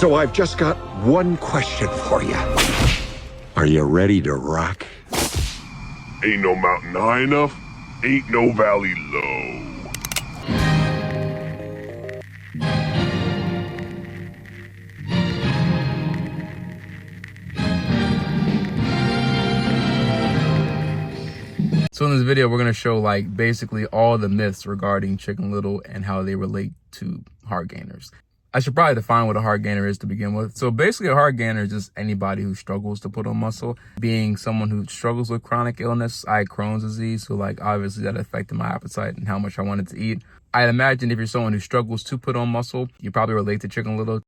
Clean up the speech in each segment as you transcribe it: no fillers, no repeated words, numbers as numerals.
So I've just got one question for you. Are you ready to rock? Ain't no mountain high enough, ain't no valley low. So in this video, we're going to show like basically all the myths regarding Chicken Little and how they relate to hard gainers. I should probably define what a hard gainer is to begin with. So basically a hard gainer is just anybody who struggles to put on muscle. Being someone who struggles with chronic illness, I had Crohn's disease. So like obviously that affected my appetite and how much I wanted to eat. I imagine if you're someone who struggles to put on muscle, you probably relate to Chicken Little.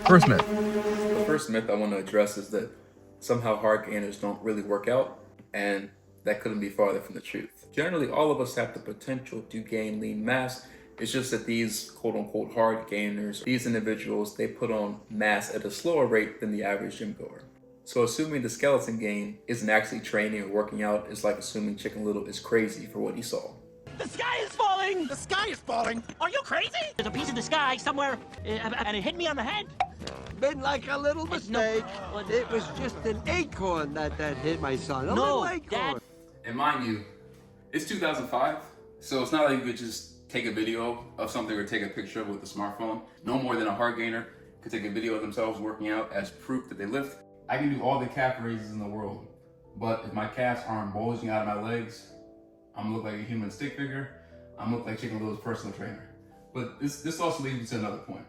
First myth. The first myth I want to address is that somehow hard gainers don't really work out, and that couldn't be farther from the truth. Generally, all of us have the potential to gain lean mass. It's just that these quote-unquote hard gainers, these individuals, they put on mass at a slower rate than the average gym goer. So assuming the skeleton gain isn't actually training or working out is like assuming Chicken Little is crazy for what he saw. The sky is falling! The sky is falling! Are you crazy? There's a piece of the sky somewhere, and it hit me on the head. Been like a little mistake. It was just an acorn that hit my son. A little acorn. Dad. And mind you, it's 2005, so it's not like you could just take a video of something or take a picture of it with a smartphone. No more than a hard gainer could take a video of themselves working out as proof that they lift. I can do all the calf raises in the world, but if my calves aren't bulging out of my legs, I'm gonna look like a human stick figure. I'm gonna look like Chicken Little's personal trainer. But this also leads me to another point.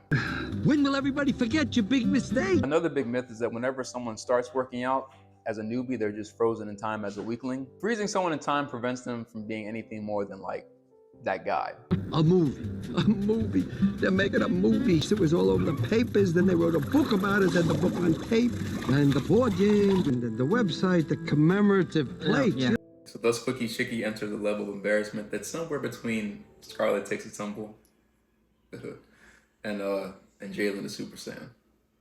When will everybody forget your big mistake? Another big myth is that whenever someone starts working out as a newbie, they're just frozen in time as a weakling. Freezing someone in time prevents them from being anything more than like that guy. A movie. They're making a movie. It was all over the papers. Then they wrote a book about it. Then the book on tape, and the board game, and the website, the commemorative plate. Yeah. So thus Cookie Chicky enters a level of embarrassment that's somewhere between Scarlett Takes a Tumble and Jalen the Super Saiyan.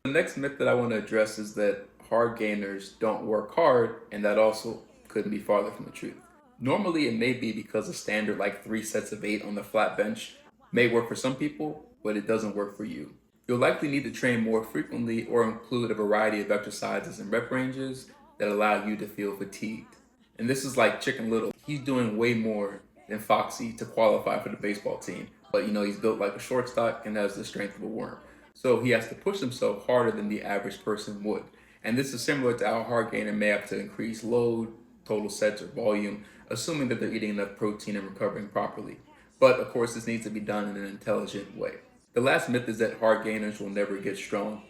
The next myth that I want to address is that hard gainers don't work hard, and that also couldn't be farther from the truth. Normally it may be because a standard like 3 sets of 8 on the flat bench may work for some people, but it doesn't work for you. You'll likely need to train more frequently or include a variety of exercises and rep ranges that allow you to feel fatigued. And this is like Chicken Little. He's doing way more than Foxy to qualify for the baseball team. But you know, he's built like a shortstop and has the strength of a worm. So he has to push himself harder than the average person would. And this is similar to how a hard gainer may have to increase load, total sets, or volume, assuming that they're eating enough protein and recovering properly. But of course, this needs to be done in an intelligent way. The last myth is that hard gainers will never get strong.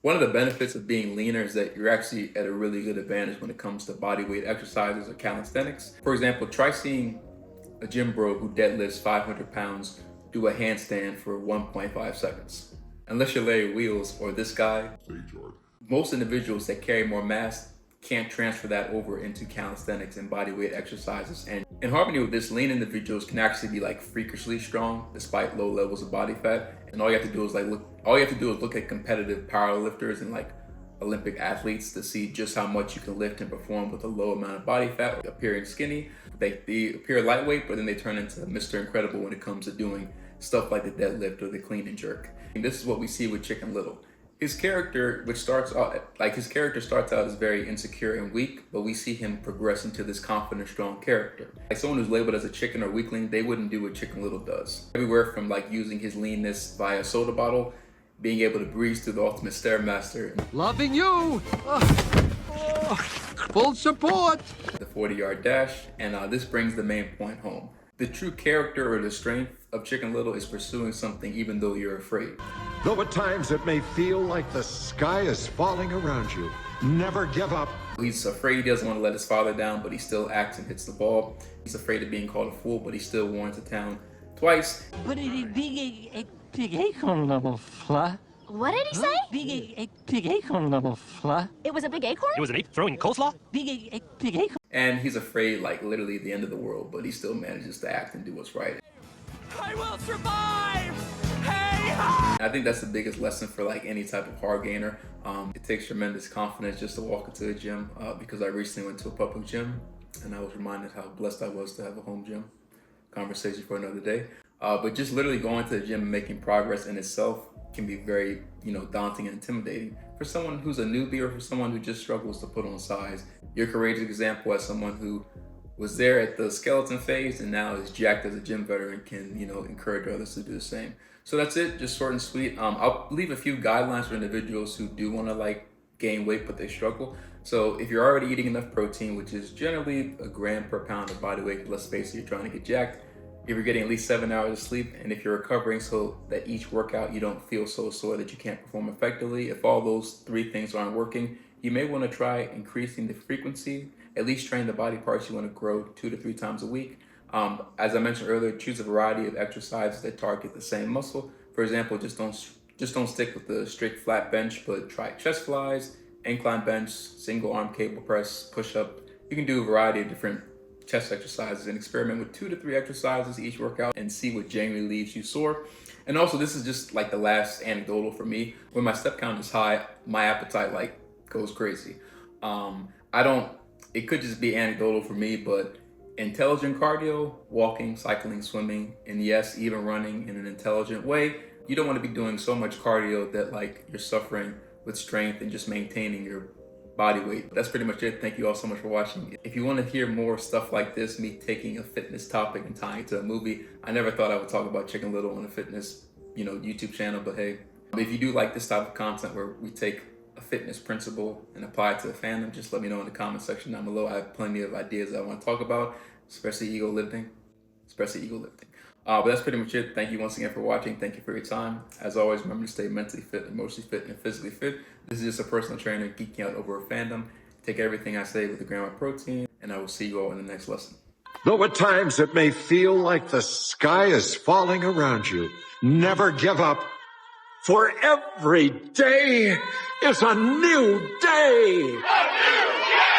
One of the benefits of being leaner is that you're actually at a really good advantage when it comes to body weight exercises or calisthenics. For example, try seeing a gym bro who deadlifts 500 pounds do a handstand for 1.5 seconds. Unless you're Larry Wheels or this guy, most individuals that carry more mass can't transfer that over into calisthenics and body weight exercises. And in harmony with this, lean individuals can actually be like freakishly strong despite low levels of body fat. And all you have to do is look at competitive powerlifters and like Olympic athletes to see just how much you can lift and perform with a low amount of body fat, appearing skinny. They appear lightweight, but then they turn into Mr. Incredible when it comes to doing stuff like the deadlift or the clean and jerk. And this is what we see with Chicken Little. His character, starts out as very insecure and weak, but we see him progress into this confident, strong character. Like someone who's labeled as a chicken or weakling, they wouldn't do what Chicken Little does. Everywhere from like using his leanness via a soda bottle, being able to breeze through the ultimate Stairmaster. Loving you. Full support. The 40-yard dash, and this brings the main point home. The true character or the strength of Chicken Little is pursuing something even though you're afraid. Though at times it may feel like the sky is falling around you, never give up. He's afraid, he doesn't want to let his father down, but he still acts and hits the ball. He's afraid of being called a fool, but he still warns the town twice. But it being a big acorn level flat. What did he say? A big acorn level flat. It was a big acorn? It was an ape throwing coleslaw? Big acorn. And he's afraid, like literally the end of the world, but he still manages to act and do what's right. I will survive! Hey! I think that's the biggest lesson for like any type of hard gainer. It takes tremendous confidence just to walk into a gym because I recently went to a public gym and I was reminded how blessed I was to have a home gym. Conversation for another day. But just literally going to the gym and making progress in itself can be very, daunting and intimidating. For someone who's a newbie or for someone who just struggles to put on size, you're a courageous example as someone who was there at the skeleton phase and now is jacked as a gym veteran, can, encourage others to do the same. So that's it, just short and sweet. I'll leave a few guidelines for individuals who do want to gain weight, but they struggle. So if you're already eating enough protein, which is generally a gram per pound of body weight, let's face it, you're trying to get jacked. If you're getting at least 7 hours of sleep, and if you're recovering so that each workout you don't feel so sore that you can't perform effectively, if all those 3 things aren't working, you may want to try increasing the frequency, at least train the body parts you want to grow 2 to 3 times a week. As I mentioned earlier, choose a variety of exercises that target the same muscle. For example, just don't stick with the strict flat bench, but try chest flies, incline bench, single arm cable press, push up. You can do a variety of different chest exercises and experiment with 2 to 3 exercises each workout and see what genuinely leaves you sore. And also, this is just the last anecdotal for me. When my step count is high, my appetite goes crazy. It could just be anecdotal for me, but intelligent cardio, walking, cycling, swimming, and yes, even running in an intelligent way. You don't want to be doing so much cardio that you're suffering with strength and just maintaining your body weight. That's pretty much it. Thank you all so much for watching. If you want to hear more stuff like this, me taking a fitness topic and tying it to a movie, I never thought I would talk about Chicken Little on a fitness, YouTube channel, but hey, if you do like this type of content where we take a fitness principle and apply it to the fandom, just let me know in the comment section down below. I have plenty of ideas I want to talk about, especially ego lifting. But that's pretty much it. Thank you once again for watching. Thank you for your time. As always, remember to stay mentally fit, emotionally fit, and physically fit. This is just a personal trainer geeking out over a fandom. Take everything I say with a gram of protein, and I will see you all in the next lesson. Though at times it may feel like the sky is falling around you, never give up. For every day is a new day. A new day!